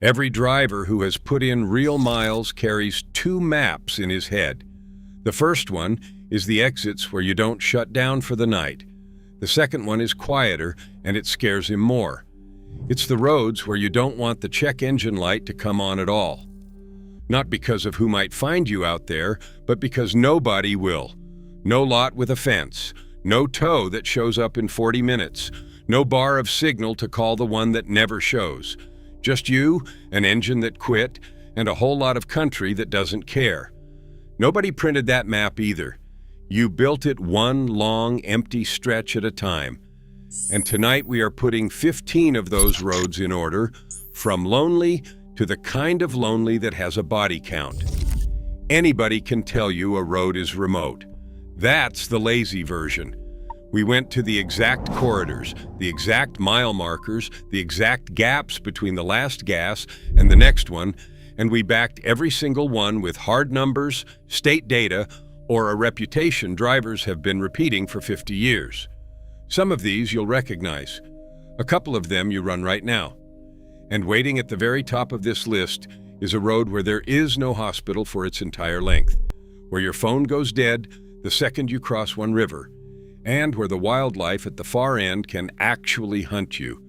Every driver who has put in real miles carries two maps in his head. The first one is the exits where you don't shut down for the night. The second one is quieter, and it scares him more. It's the roads where you don't want the check engine light to come on at all. Not because of who might find you out there, but because nobody will. No lot with a fence, no tow that shows up in 40 minutes, no bar of signal to call the one that never shows. Just you, an engine that quit, and a whole lot of country that doesn't care. Nobody printed that map either. You built it one long, empty stretch at a time. And tonight we are putting 15 of those roads in order, from lonely to the kind of lonely that has a body count. Anybody can tell you a road is remote. That's the lazy version. We went to the exact corridors, the exact mile markers, the exact gaps between the last gas and the next one, and we backed every single one with hard numbers, state data, or a reputation drivers have been repeating for 50 years. Some of these you'll recognize. A couple of them you run right now. And waiting at the very top of this list is a road where there is no hospital for its entire length, where your phone goes dead the second you cross one river, and where the wildlife at the far end can actually hunt you.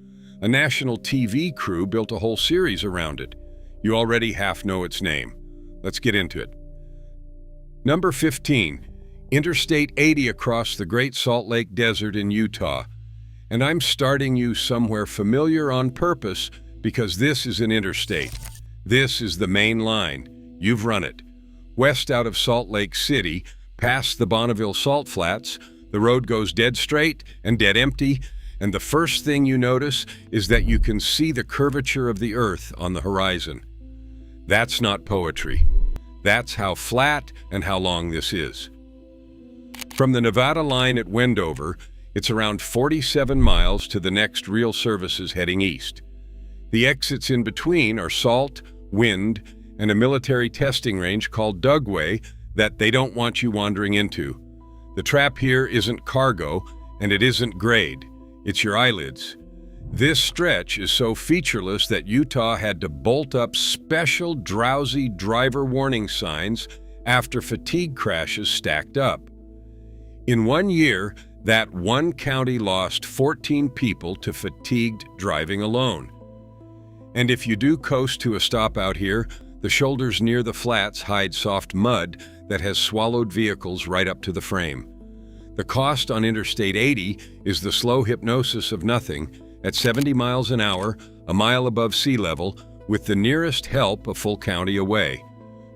A national TV crew built a whole series around it. You already half know its name. Let's get into it. Number 15, Interstate 80 across the Great Salt Lake Desert in Utah. And I'm starting you somewhere familiar on purpose because this is an interstate. This is the main line. You've run it. West out of Salt Lake City, past the Bonneville Salt Flats, the road goes dead straight and dead empty, and the first thing you notice is that you can see the curvature of the earth on the horizon. That's not poetry. That's how flat and how long this is. From the Nevada line at Wendover, it's around 47 miles to the next real services heading east. The exits in between are Salt, Wind, and a military testing range called Dugway that they don't want you wandering into. The trap here isn't cargo, and it isn't grade. It's your eyelids. This stretch is so featureless that Utah had to bolt up special drowsy driver warning signs after fatigue crashes stacked up. In 1 year, that one county lost 14 people to fatigued driving alone. And if you do coast to a stop out here, the shoulders near the flats hide soft mud that has swallowed vehicles right up to the frame. The cost on Interstate 80 is the slow hypnosis of nothing at 70 miles an hour, a mile above sea level, with the nearest help a full county away.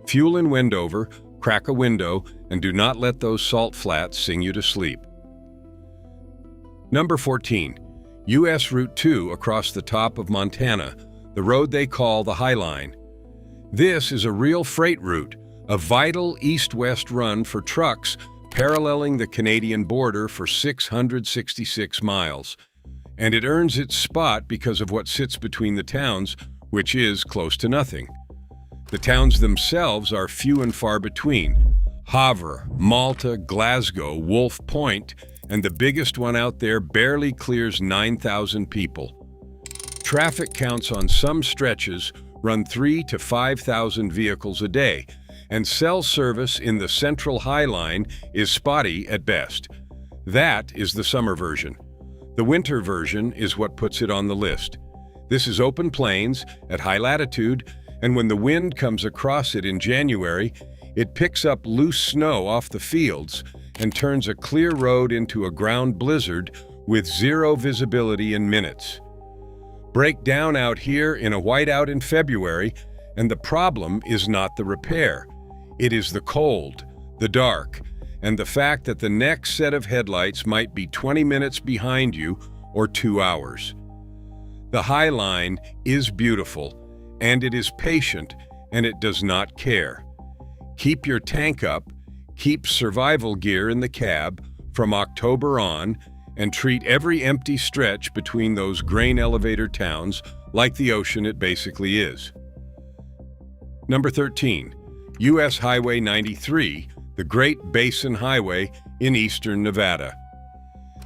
Fuel in Wendover, crack a window, and do not let those salt flats sing you to sleep. Number 14, U.S. Route 2 across the top of Montana, the road they call the High Line. This is a real freight route, a vital east-west run for trucks paralleling the Canadian border for 666 miles. And it earns its spot because of what sits between the towns, which is close to nothing. The towns themselves are few and far between. Havre, Malta, Glasgow, Wolf Point, and the biggest one out there barely clears 9,000 people. Traffic counts on some stretches run 3,000 to 5,000 vehicles a day, and cell service in the Central High Line is spotty at best. That is the summer version. The winter version is what puts it on the list. This is open plains at high latitude, and when the wind comes across it in January, it picks up loose snow off the fields and turns a clear road into a ground blizzard with zero visibility in minutes. Break down out here in a whiteout in February, and the problem is not the repair. It is the cold, the dark, and the fact that the next set of headlights might be 20 minutes behind you or 2 hours. The High Line is beautiful, and it is patient, and it does not care. Keep your tank up, keep survival gear in the cab from October on, and treat every empty stretch between those grain elevator towns like the ocean it basically is. Number 13, U.S. Highway 93, the Great Basin Highway in eastern Nevada.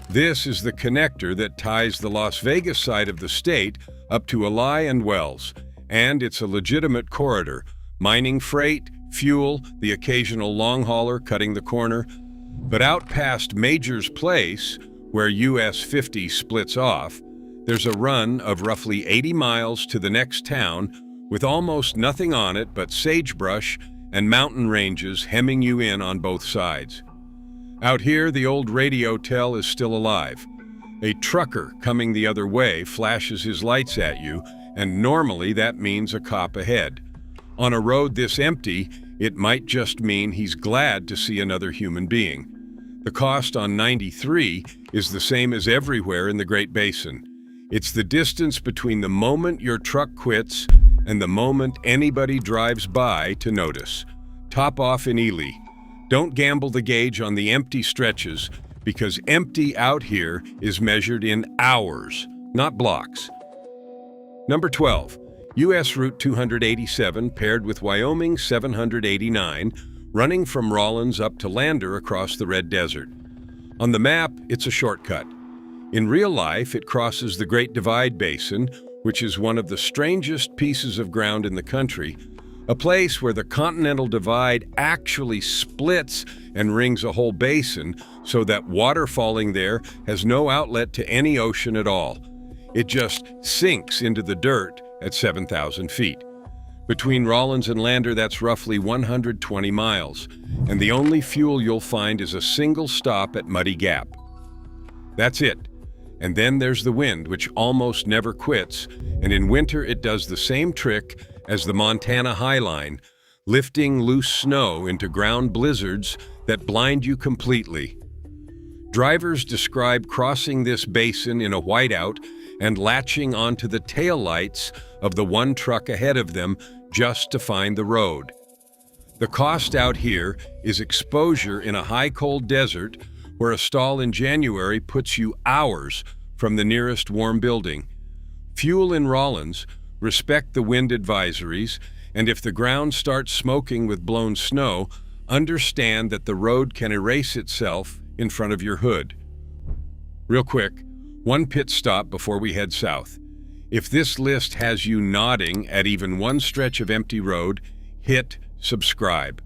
This is the connector that ties the Las Vegas side of the state up to Ely and Wells, And it's a legitimate corridor, mining freight, fuel, the occasional long hauler cutting the corner. But out past Major's Place, where US 50 splits off, there's a run of roughly 80 miles to the next town with almost nothing on it but sagebrush and mountain ranges hemming you in on both sides. Out here, the old radio tell is still alive. A trucker coming the other way flashes his lights at you, and normally that means a cop ahead. On a road this empty, it might just mean he's glad to see another human being. The cost on 93 is the same as everywhere in the Great Basin. It's the distance between the moment your truck quits and the moment anybody drives by to notice. Top off in Ely. Don't gamble the gauge on the empty stretches, because empty out here is measured in hours, not blocks. Number 12, US Route 287 paired with Wyoming 789, running from Rawlins up to Lander across the Red Desert. On the map, it's a shortcut. In real life, it crosses the Great Divide Basin, which is one of the strangest pieces of ground in the country, a place where the Continental Divide actually splits and rings a whole basin so that water falling there has no outlet to any ocean at all. It just sinks into the dirt at 7,000 feet. Between Rawlins and Lander, that's roughly 120 miles, and the only fuel you'll find is a single stop at Muddy Gap. That's it. And then there's the wind, which almost never quits, and in winter it does the same trick as the Montana High Line, lifting loose snow into ground blizzards that blind you completely. Drivers describe crossing this basin in a whiteout and latching onto the taillights of the one truck ahead of them just to find the road. The cost out here is exposure in a high cold desert where a stall in January puts you hours from the nearest warm building. Fuel in Rawlins, respect the wind advisories, and if the ground starts smoking with blown snow, understand that the road can erase itself in front of your hood. Real quick, one pit stop before we head south. If this list has you nodding at even one stretch of empty road, hit subscribe.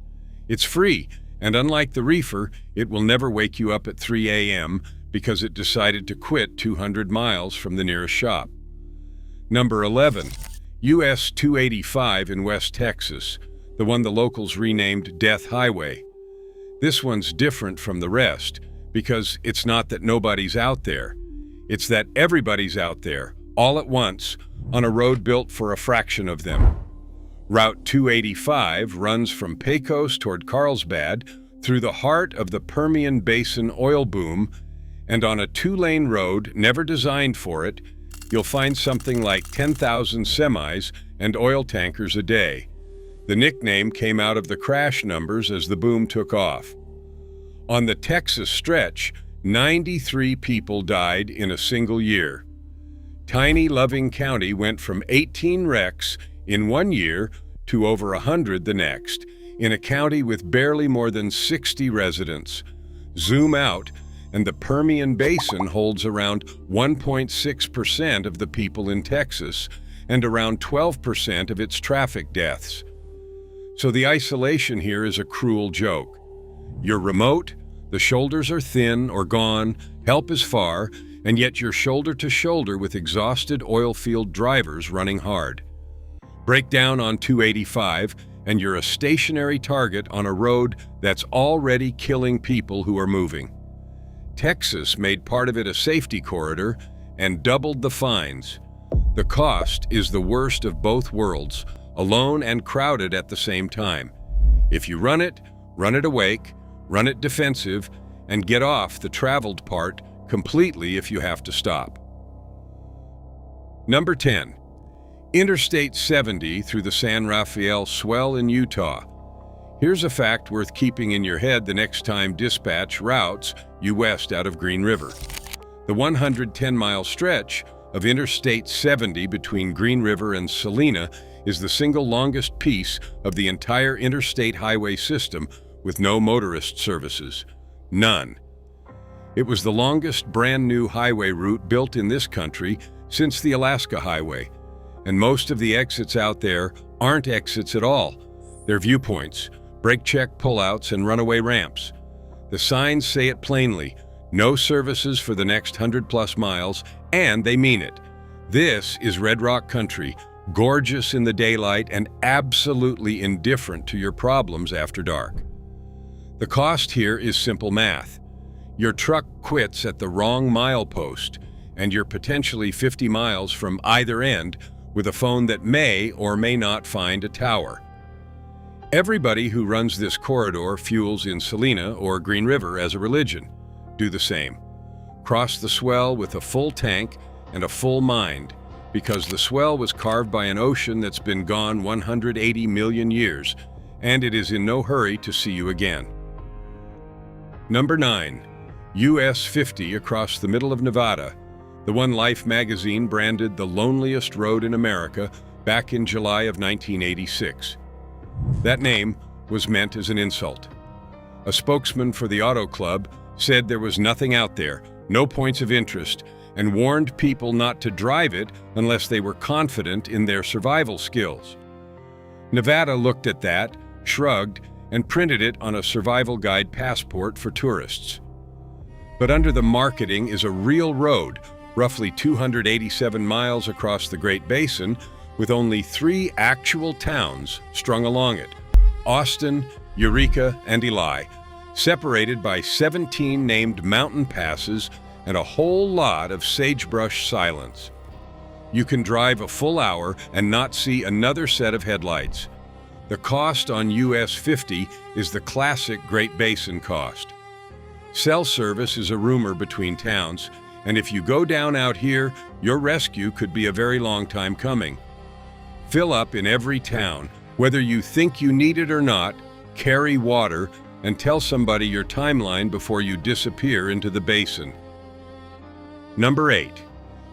It's free, and unlike the reefer, it will never wake you up at 3 a.m. because it decided to quit 200 miles from the nearest shop. Number 11, US 285 in West Texas, the one the locals renamed Death Highway. This one's different from the rest because it's not that nobody's out there. It's that everybody's out there, all at once, on a road built for a fraction of them. Route 285 runs from Pecos toward Carlsbad through the heart of the Permian Basin oil boom, and on a two-lane road never designed for it, you'll find something like 10,000 semis and oil tankers a day. The nickname came out of the crash numbers as the boom took off. On the Texas stretch, 93 people died in a single year. Tiny Loving County went from 18 wrecks in one year to over 100 the next, in a county with barely more than 60 residents. Zoom out, and the Permian Basin holds around 1.6% of the people in Texas and around 12% of its traffic deaths. So the isolation here is a cruel joke. You're remote, the shoulders are thin or gone, help is far, and yet you're shoulder to shoulder with exhausted oil field drivers running hard. Break down on 285, and you're a stationary target on a road that's already killing people who are moving. Texas made part of it a safety corridor and doubled the fines. The cost is the worst of both worlds, alone and crowded at the same time. If you run it awake, run it defensive, and get off the traveled part completely if you have to stop. Number 10. Interstate 70 through the San Rafael Swell in Utah. Here's a fact worth keeping in your head the next time dispatch routes you west out of Green River. The 110-mile stretch of Interstate 70 between Green River and Salina is the single longest piece of the entire interstate highway system with no motorist services. None. It was the longest brand new highway route built in this country since the Alaska Highway, and most of the exits out there aren't exits at all. They're viewpoints, brake check pullouts, and runaway ramps. The signs say it plainly: no services for the next 100+ miles, and they mean it. This is Red Rock country, gorgeous in the daylight and absolutely indifferent to your problems after dark. The cost here is simple math. Your truck quits at the wrong milepost, and you're potentially 50 miles from either end with a phone that may or may not find a tower. Everybody who runs this corridor fuels in Salina or Green River as a religion. Do the same. Cross the swell with a full tank and a full mind, because the swell was carved by an ocean that's been gone 180 million years, and it is in no hurry to see you again. Number 9. US 50 across the middle of Nevada, the one Life magazine branded the loneliest road in America back in July of 1986. That name was meant as an insult. A spokesman for the Auto Club said there was nothing out there, no points of interest, and warned people not to drive it unless they were confident in their survival skills. Nevada looked at that, shrugged, and printed it on a survival guide passport for tourists. But under the marketing is a real road, roughly 287 miles across the Great Basin, with only 3 actual towns strung along it: Austin, Eureka, and Ely, separated by 17 named mountain passes and a whole lot of sagebrush silence. You can drive a full hour and not see another set of headlights. The cost on US 50 is the classic Great Basin cost. Cell service is a rumor between towns, and if you go down out here, your rescue could be a very long time coming. Fill up in every town, whether you think you need it or not, carry water, and tell somebody your timeline before you disappear into the basin. Number 8.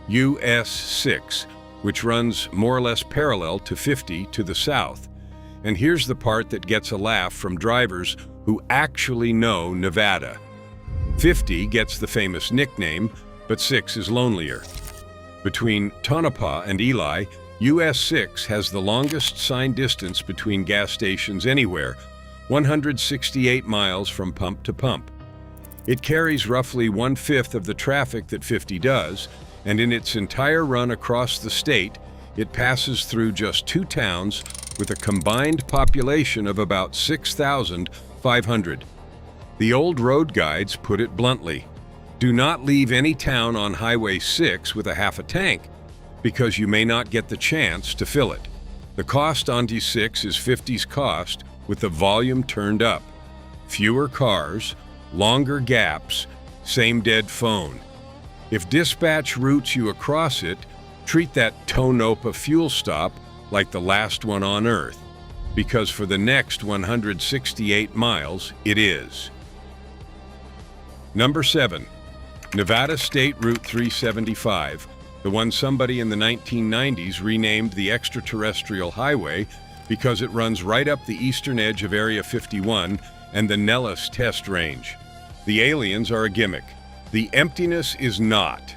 US 6, which runs more or less parallel to 50 to the south. And here's the part that gets a laugh from drivers who actually know Nevada. 50 gets the famous nickname, but 6 is lonelier. Between Tonopah and Ely, US 6 has the longest signed distance between gas stations anywhere, 168 miles from pump to pump. It carries roughly 1/5 of the traffic that 50 does, and in its entire run across the state, it passes through just 2 towns with a combined population of about 6,500. The old road guides put it bluntly: do not leave any town on Highway 6 with a half a tank, because you may not get the chance to fill it. The cost on D6 is 50's cost with the volume turned up. Fewer cars, longer gaps, same dead phone. If dispatch routes you across it, treat that Tonopah fuel stop like the last one on Earth, because for the next 168 miles, it is. Number 7. Nevada State Route 375, the one somebody in the 1990s renamed the Extraterrestrial Highway because it runs right up the eastern edge of Area 51 and the Nellis Test Range. The aliens are a gimmick. The emptiness is not.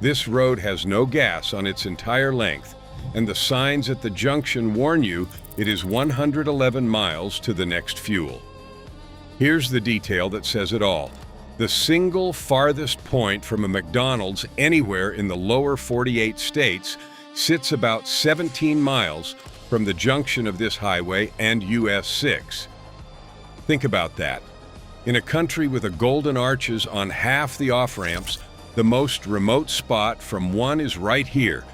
This road has no gas on its entire length, and the signs at the junction warn you it is 111 miles to the next fuel. Here's the detail that says it all. The single farthest point from a McDonald's anywhere in the lower 48 states sits about 17 miles from the junction of this highway and US 6. Think about that. In a country with a golden arches on half the off-ramps, the most remote spot from one is right here,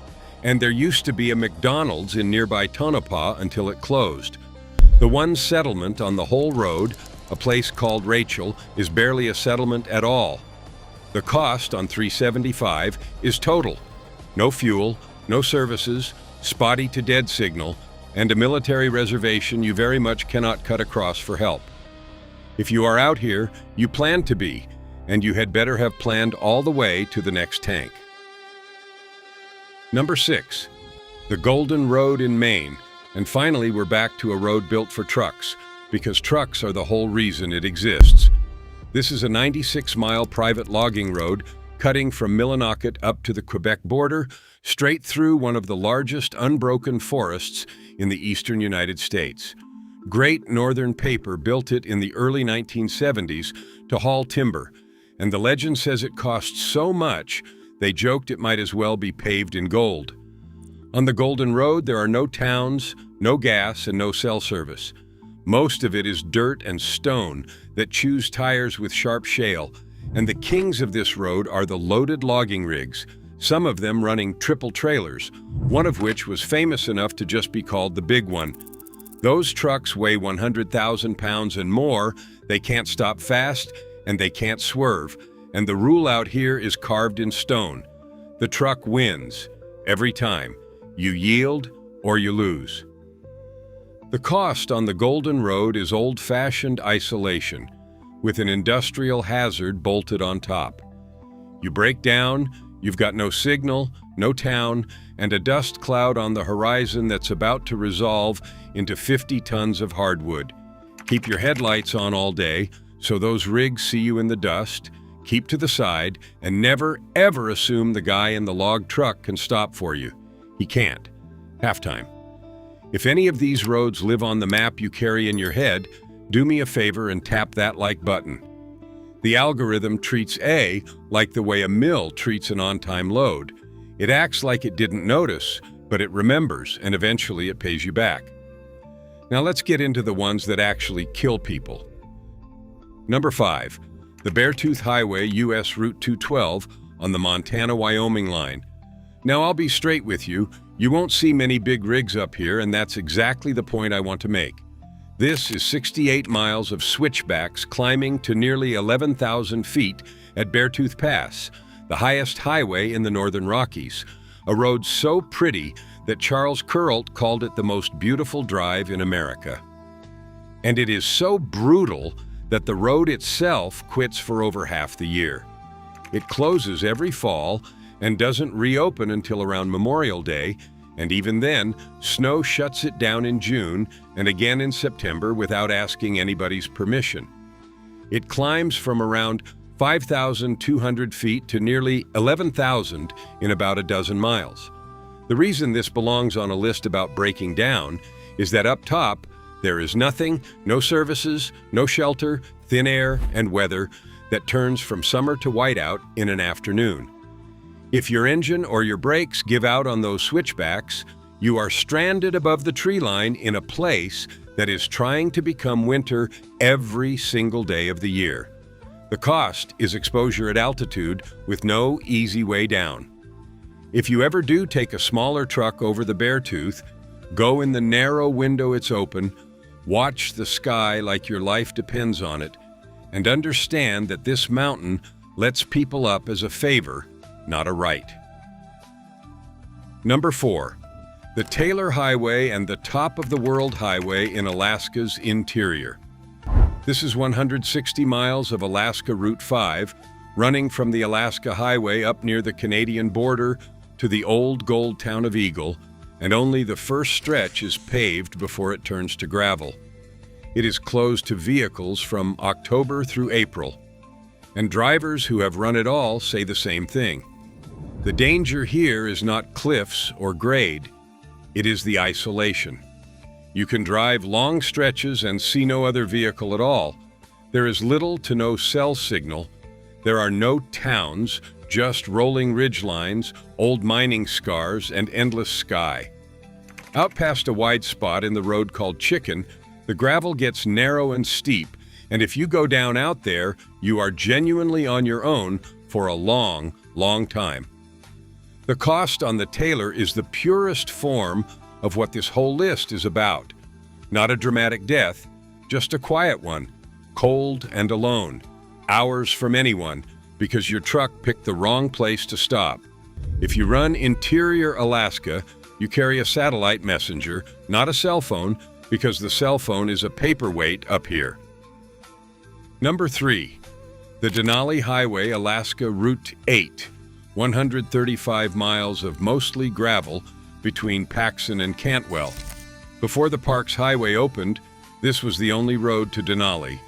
and there used to be a McDonald's in nearby Tonopah until it closed. The one settlement on the whole road, a place called Rachel, is barely a settlement at all. The cost on 375 is total. No fuel, no services, spotty to dead signal, and a military reservation you very much cannot cut across for help. If you are out here, you plan to be, and you had better have planned all the way to the next tank. Number 6. The Golden Road in Maine, and finally we're back to a road built for trucks, because trucks are the whole reason it exists. This is a 96-mile private logging road cutting from Millinocket up to the Quebec border, straight through one of the largest unbroken forests in the eastern United States. Great Northern Paper built it in the early 1970s to haul timber, and the legend says it cost so much they joked it might as well be paved in gold. On the Golden Road, there are no towns, no gas, and no cell service. Most of it is dirt and stone that chews tires with sharp shale, and the kings of this road are the loaded logging rigs, some of them running triple trailers, one of which was famous enough to just be called the Big One. Those trucks weigh 100,000 pounds and more, they can't stop fast, and they can't swerve, and the rule out here is carved in stone. The truck wins, every time. You yield or you lose. The cost on the Golden Road is old-fashioned isolation, with an industrial hazard bolted on top. You break down, you've got no signal, no town, and a dust cloud on the horizon that's about to resolve into 50 tons of hardwood. Keep your headlights on all day, so those rigs see you in the dust. Keep to the side, and never, ever assume the guy in the log truck can stop for you. He can't. Halftime. If any of these roads live on the map you carry in your head, do me a favor and tap that like button. The algorithm treats A like the way a mill treats an on-time load. It acts like it didn't notice, but it remembers, and eventually it pays you back. Now let's get into the ones that actually kill people. Number 5. The Beartooth Highway, U.S. Route 212 on the Montana-Wyoming line. Now I'll be straight with you, you won't see many big rigs up here, and that's exactly the point I want to make. This is 68 miles of switchbacks climbing to nearly 11,000 feet at Beartooth Pass, the highest highway in the Northern Rockies, a road so pretty that Charles Kuralt called it the most beautiful drive in America. And it is so brutal that the road itself quits for over half the year. It closes every fall and doesn't reopen until around Memorial Day, and even then, snow shuts it down in June and again in September without asking anybody's permission. It climbs from around 5,200 feet to nearly 11,000 in about a dozen miles. The reason this belongs on a list about breaking down is that up top, there is nothing, no services, no shelter, thin air, and weather that turns from summer to whiteout in an afternoon. If your engine or your brakes give out on those switchbacks, you are stranded above the tree line in a place that is trying to become winter every single day of the year. The cost is exposure at altitude with no easy way down. If you ever do take a smaller truck over the Beartooth, go in the narrow window it's open, watch the sky like your life depends on it, and understand that this mountain lets people up as a favor, not a right. Number 4. The Taylor Highway and the Top of the World Highway in Alaska's interior. This is 160 miles of Alaska Route 5, running from the Alaska Highway up near the Canadian border to the old gold town of Eagle, and only the first stretch is paved before it turns to gravel. It is closed to vehicles from October through April, and drivers who have run it all say the same thing. The danger here is not cliffs or grade, it is the isolation. You can drive long stretches and see no other vehicle at all. There is little to no cell signal. There are no towns, just rolling ridgelines, old mining scars, and endless sky. Out past a wide spot in the road called Chicken, the gravel gets narrow and steep, and if you go down out there, you are genuinely on your own for a long, long time. The cost on the Taylor is the purest form of what this whole list is about. Not a dramatic death, just a quiet one, cold and alone, hours from anyone, because your truck picked the wrong place to stop. If you run interior Alaska, you carry a satellite messenger, not a cell phone, because the cell phone is a paperweight up here. Number 3. The Denali Highway, Alaska Route 8. 135 miles of mostly gravel between Paxson and Cantwell. Before the Parks Highway opened, this was the only road to Denali,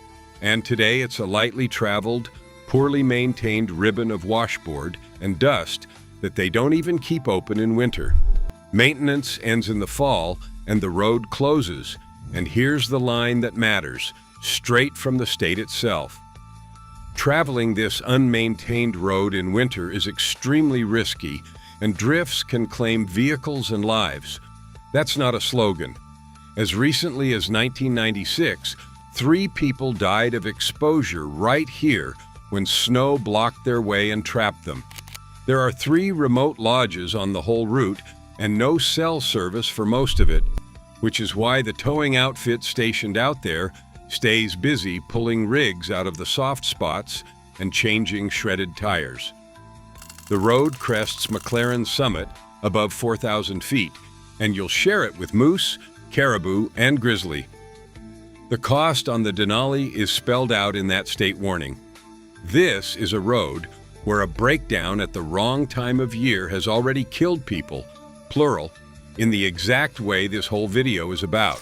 and today it's a lightly traveled, poorly maintained ribbon of washboard and dust that they don't even keep open in winter. Maintenance ends in the fall and the road closes, and here's the line that matters, straight from the state itself. Traveling this unmaintained road in winter is extremely risky, and drifts can claim vehicles and lives. That's not a slogan. As recently as 1996, 3 people died of exposure right here when snow blocked their way and trapped them. There are 3 remote lodges on the whole route and no cell service for most of it, which is why the towing outfit stationed out there stays busy pulling rigs out of the soft spots and changing shredded tires. The road crests McLaren Summit above 4,000 feet, and you'll share it with moose, caribou, and grizzly. The cost on the Denali is spelled out in that state warning. This is a road where a breakdown at the wrong time of year has already killed people, plural, in the exact way this whole video is about.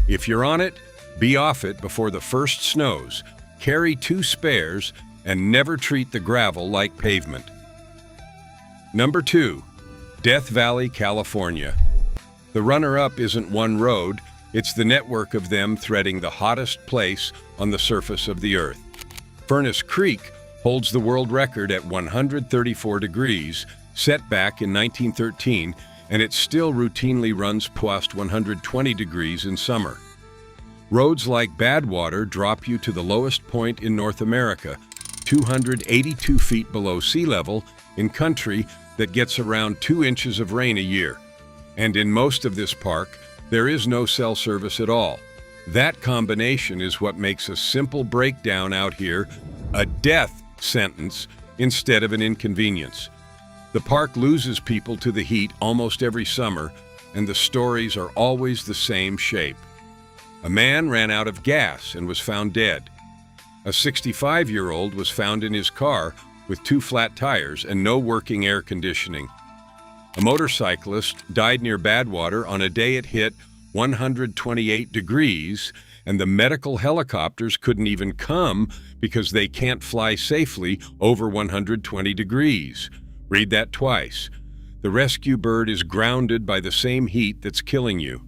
If you're on it, be off it before the first snows, carry 2 spares, and never treat the gravel like pavement. Number 2, Death Valley, California. The runner-up isn't one road, it's the network of them threading the hottest place on the surface of the earth. Furnace Creek holds the world record at 134 degrees, set back in 1913, and it still routinely runs past 120 degrees in summer. Roads like Badwater drop you to the lowest point in North America, 282 feet below sea level, in country that gets around 2 inches of rain a year. And in most of this park, there is no cell service at all. That combination is what makes a simple breakdown out here a death sentence instead of an inconvenience. The park loses people to the heat almost every summer, and the stories are always the same shape. A man ran out of gas and was found dead. A 65-year-old was found in his car with 2 flat tires and no working air conditioning. A motorcyclist died near Badwater on a day it hit 128 degrees, and the medical helicopters couldn't even come because they can't fly safely over 120 degrees. Read that twice. The rescue bird is grounded by the same heat that's killing you.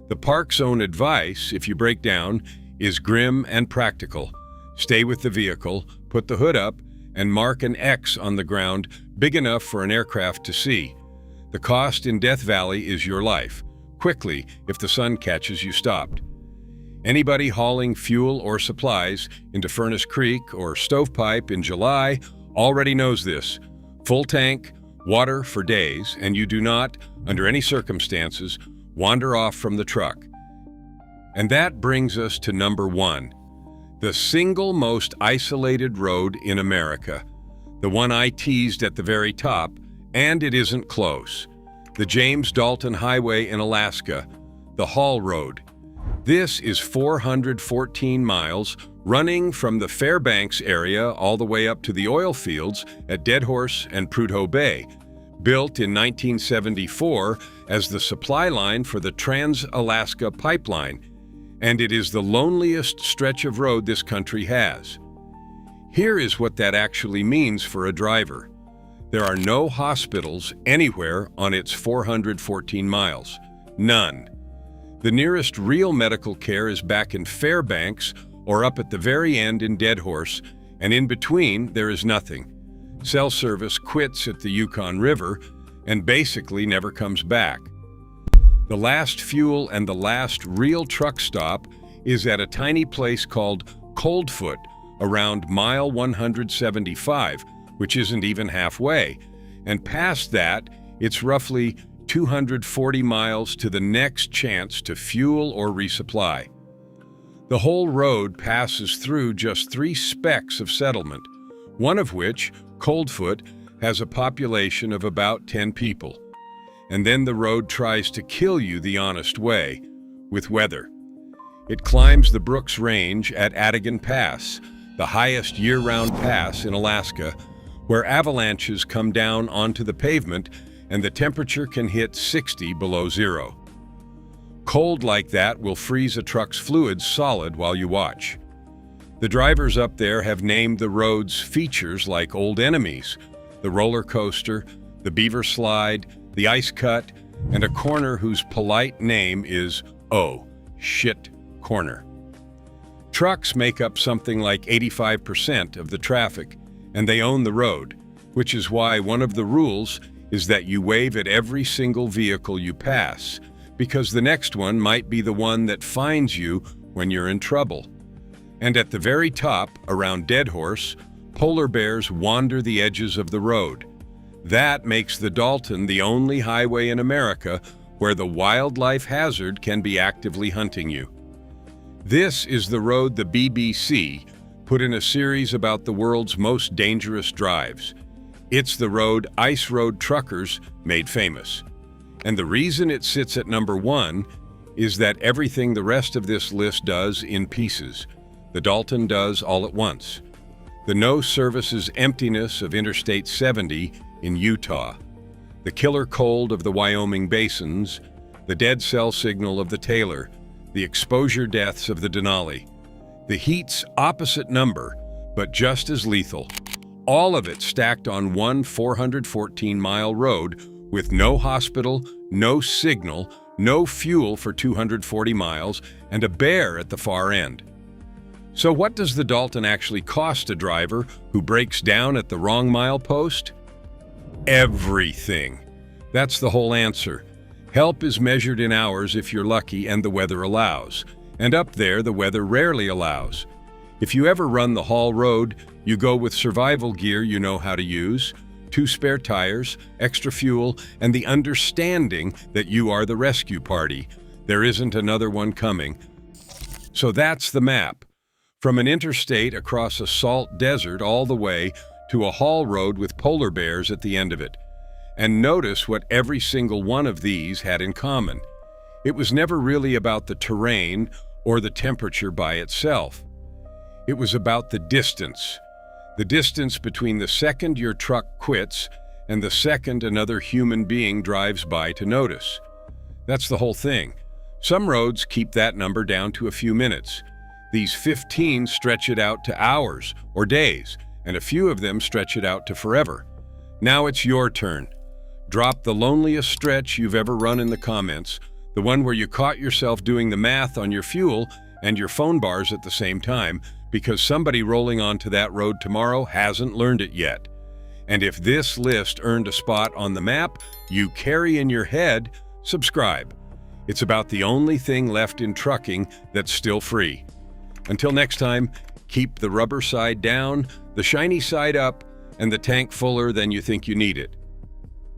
The park's own advice, if you break down, is grim and practical. Stay with the vehicle, put the hood up, and mark an X on the ground big enough for an aircraft to see. The cost in Death Valley is your life. Quickly, if the sun catches you stopped. Anybody hauling fuel or supplies into Furnace Creek or Stovepipe in July already knows this. Full tank, water for days, and you do not, under any circumstances, wander off from the truck. And that brings us to number 1, the single most isolated road in America, the one I teased at the very top, and it isn't close. The James-Dalton Highway in Alaska, the Hall Road. This is 414 miles, running from the Fairbanks area all the way up to the oil fields at Dead Horse and Prudhoe Bay, built in 1974 as the supply line for the Trans-Alaska Pipeline, and it is the loneliest stretch of road this country has. Here is what that actually means for a driver. There are no hospitals anywhere on its 414 miles. None. The nearest real medical care is back in Fairbanks or up at the very end in Dead Horse, and in between there is nothing. Cell service quits at the Yukon River and basically never comes back. The last fuel and the last real truck stop is at a tiny place called Coldfoot, around mile 175, which isn't even halfway, and past that, it's roughly 240 miles to the next chance to fuel or resupply. The whole road passes through just 3 specks of settlement, one of which, Coldfoot, has a population of about 10 people. And then the road tries to kill you the honest way, with weather. It climbs the Brooks Range at Adigan Pass, the highest year-round pass in Alaska, where avalanches come down onto the pavement and the temperature can hit 60 below zero. Cold like that will freeze a truck's fluids solid while you watch. The drivers up there have named the road's features like old enemies: the roller coaster, the beaver slide, the ice cut, and a corner whose polite name is Shit Corner. Trucks make up something like 85% of the traffic, and they own the road, which is why one of the rules is that you wave at every single vehicle you pass, because the next one might be the one that finds you when you're in trouble. And at the very top, around Deadhorse, polar bears wander the edges of the road. That makes the Dalton the only highway in America where the wildlife hazard can be actively hunting you. This is the road the BBC put in a series about the world's most dangerous drives. It's the road ice road truckers made famous. And the reason it sits at number 1 is that everything the rest of this list does in pieces, the Dalton does all at once. The no services emptiness of Interstate 70 in Utah, the killer cold of the Wyoming basins, the dead cell signal of the Taylor, the exposure deaths of the Denali, the heat's opposite number, but just as lethal. All of it stacked on one 414-mile road with no hospital, no signal, no fuel for 240 miles, and a bear at the far end. So what does the Dalton actually cost a driver who breaks down at the wrong milepost? Everything. That's the whole answer. Help is measured in hours if you're lucky and the weather allows. And up there, the weather rarely allows. If you ever run the haul road, you go with survival gear you know how to use, 2 spare tires, extra fuel, and the understanding that you are the rescue party. There isn't another one coming. So that's the map. From an interstate across a salt desert all the way to a haul road with polar bears at the end of it. And notice what every single one of these had in common. It was never really about the terrain or the temperature by itself. It was about the distance between the second your truck quits and the second another human being drives by to notice. That's the whole thing. Some roads keep that number down to a few minutes. These 15 stretch it out to hours or days, and a few of them stretch it out to forever. Now it's your turn. Drop the loneliest stretch you've ever run in the comments, the one where you caught yourself doing the math on your fuel and your phone bars at the same time, because somebody rolling onto that road tomorrow hasn't learned it yet. And if this list earned a spot on the map you carry in your head, subscribe. It's about the only thing left in trucking that's still free. Until next time, keep the rubber side down, the shiny side up, and the tank fuller than you think you need it.